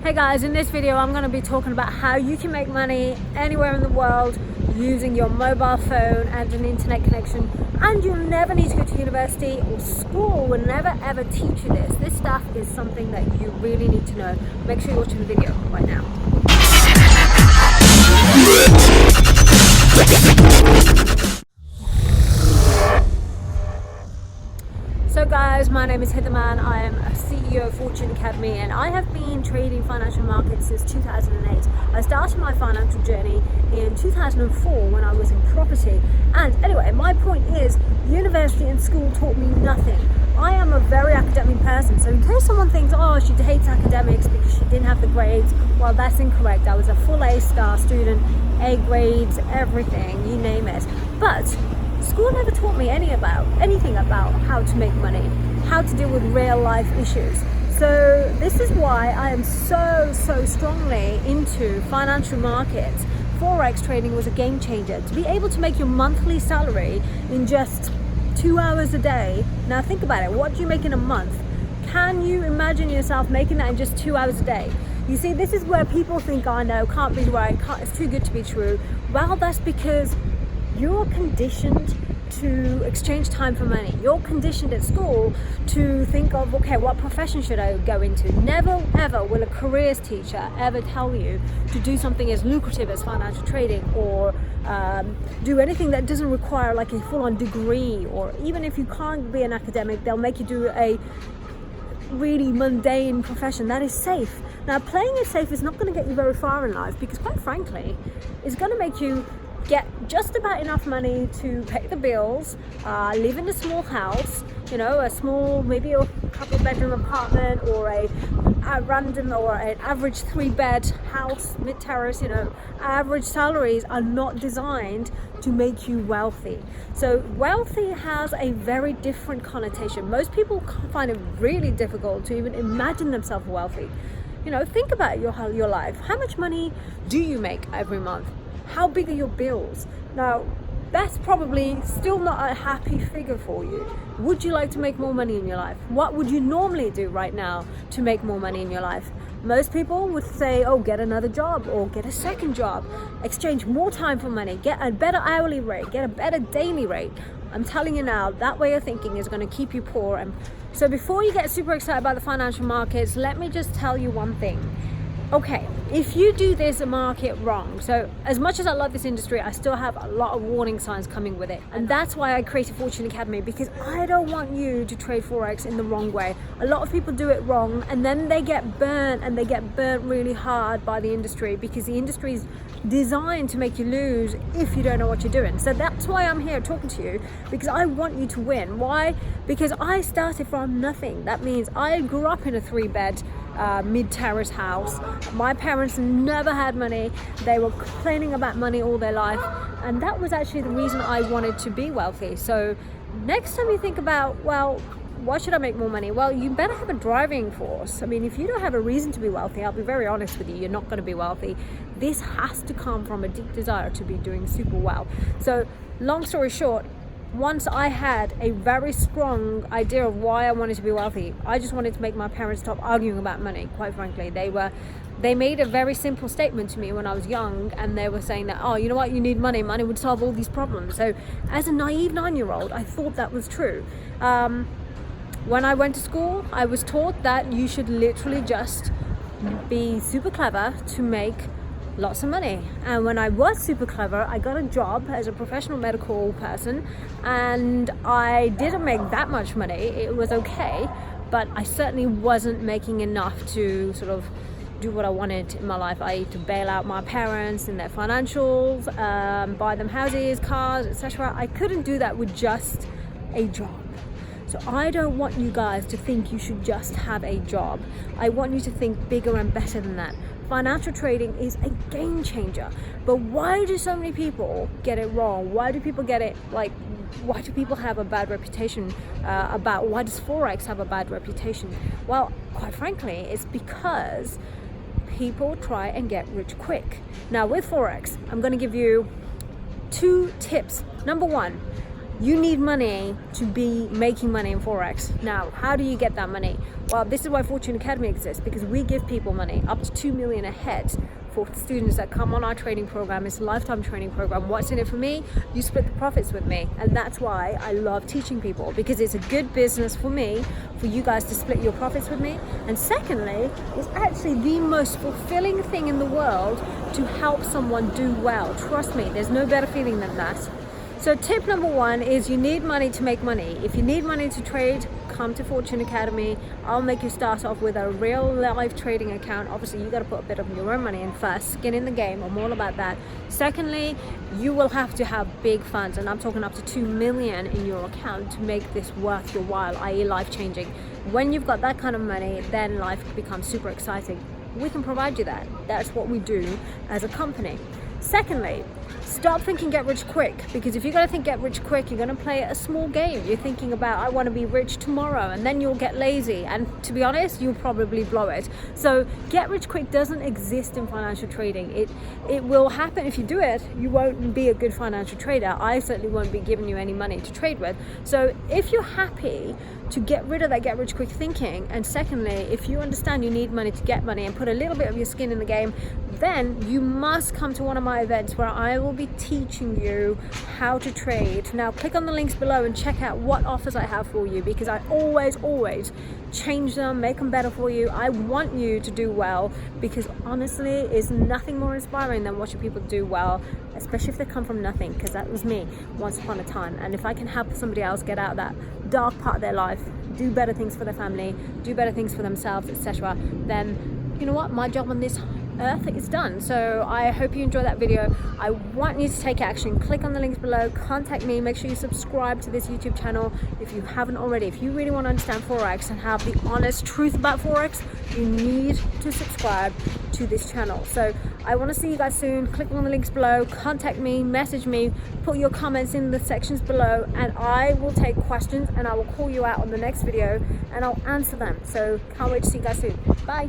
Hey guys, in this video I'm going to be talking about how you can make money anywhere in the world using your mobile phone and an internet connection, and you'll never need to go to university, or school will never ever teach you this. This stuff is something that you really need to know. Make sure you're watching the video right now. So guys, my name is Hitherman. I am a CEO of Fortune Academy, and I have been trading financial markets since 2008. I started my financial journey in 2004 when I was in property. And anyway, my point is, university and school taught me nothing. I am a very academic person, so in case someone thinks, oh, she hates academics because she didn't have the grades, well, that's incorrect. I was a full A-star student, A grades, everything, you name it. But school never taught me anything about how to make money, how to deal with real life issues. So this is why I am so strongly into financial markets. Forex trading was a game changer. To be able to make your monthly salary in just 2 hours a day. Now think about it, what do you make in a month? Can you imagine yourself making that in just 2 hours a day? You see, this is where people think, oh no, can't be right, it's too good to be true. Well, that's because you're conditioned to exchange time for money. You're conditioned at school to think of, okay, what profession should I go into? Never ever will a careers teacher ever tell you to do something as lucrative as financial trading, or do anything that doesn't require like a full-on degree, or even if you can't be an academic, they'll make you do a really mundane profession that is safe. Now, playing it safe is not going to get you very far in life, because quite frankly, it's going to make you get just about enough money to pay the bills, live in a small house, you know, a small, maybe a couple bedroom apartment, or an average 3-bed house, mid-terrace. You know, average salaries are not designed to make you wealthy. So wealthy has a very different connotation. Most people find it really difficult to even imagine themselves wealthy. You know, think about your life. How much money do you make every month? How big are your bills? Now, that's probably still not a happy figure for you. Would you like to make more money in your life? What would you normally do right now to make more money in your life? Most people would say, oh, get another job, or get a second job, exchange more time for money, get a better hourly rate, get a better daily rate. I'm telling you now, that way of thinking is going to keep you poor. And so before you get super excited about the financial markets, let me just tell you one thing. Okay, if you do this market wrong, so as much as I love this industry, I still have a lot of warning signs coming with it. And that's why I created Fortune Academy, because I don't want you to trade Forex in the wrong way. A lot of people do it wrong, and then they get burnt, and they get burnt really hard by the industry, because the industry is designed to make you lose if you don't know what you're doing. So that's why I'm here talking to you, because I want you to win. Why? Because I started from nothing. That means I grew up in a 3-bed mid-terrace house. My parents never had money. They were complaining about money all their life, and that was actually the reason I wanted to be wealthy. So next time you think about, well, why should I make more money? Well, you better have a driving force. I mean, if you don't have a reason to be wealthy, I'll be very honest with you, you're not going to be wealthy. This has to come from a deep desire to be doing super well. So long story short, once I had a very strong idea of why I wanted to be wealthy, I just wanted to make my parents stop arguing about money. Quite frankly, they made a very simple statement to me when I was young, and they were saying that, oh, you know what, you need money would solve all these problems. So as a naive 9-year-old, I thought that was true. When I went to school, I was taught that you should literally just be super clever to make lots of money. And when I was super clever, I got a job as a professional medical person, and I didn't make that much money. It was okay, but I certainly wasn't making enough to sort of do what I wanted in my life. I had to bail out my parents and their financials, buy them houses, cars, etc. I couldn't do that with just a job. So I don't want you guys to think you should just have a job. I want you to think bigger and better than that. Financial trading is a game changer. But why do so many people get it wrong? Why do people get it, like, why do people have a bad reputation why does Forex have a bad reputation? Well, quite frankly, it's because people try and get rich quick. Now with Forex, I'm going to give you 2 tips. Number 1, You need money to be making money in Forex. Now, how do you get that money? Well, this is why Fortune Academy exists, because we give people money up to 2 million ahead for students that come on our training program. It's a lifetime training program. What's in it for me? You split the profits with me. And that's why I love teaching people, because it's a good business for me, for you guys to split your profits with me. And secondly, it's actually the most fulfilling thing in the world to help someone do well. Trust me, there's no better feeling than that. So tip number one is you need money to make money. If you need money to trade, come to Fortune Academy. I'll make you start off with a real live trading account. Obviously, you got to put a bit of your own money in first, skin in the game. I'm all about that. Secondly, you will have to have big funds, and I'm talking up to 2 million in your account to make this worth your while, i.e. life changing. When you've got that kind of money, then life becomes super exciting. We can provide you that. That's what we do as a company. Secondly, stop thinking get rich quick, because if you're going to think get rich quick, you're going to play a small game. You're thinking about, I want to be rich tomorrow, and then you'll get lazy, and to be honest, you'll probably blow it. So get rich quick doesn't exist in financial trading. It will happen if you do it. You won't be a good financial trader. I certainly won't be giving you any money to trade with. So if you're happy to get rid of that get rich quick thinking, and secondly, if you understand you need money to get money and put a little bit of your skin in the game, then you must come to one of my events where I will be teaching you how to trade. Now click on the links below and check out what offers I have for you, because I always change them, make them better for you. I want you to do well, because honestly, it's nothing more inspiring than watching people do well, especially if they come from nothing, because that was me once upon a time. And if I can help somebody else get out of that dark part of their life, do better things for their family, do better things for themselves, etc., then you know what, my job on this earth is done. So I hope you enjoy that video. I want you to take action. Click on the links below, contact me, make sure you subscribe to this YouTube channel if you haven't already. If you really want to understand Forex and have the honest truth about Forex, you need to subscribe to this channel. So I want to see you guys soon. Click on the links below, contact me, message me, put your comments in the sections below, and I will take questions and I will call you out on the next video and I'll answer them. So can't wait to see you guys soon. Bye.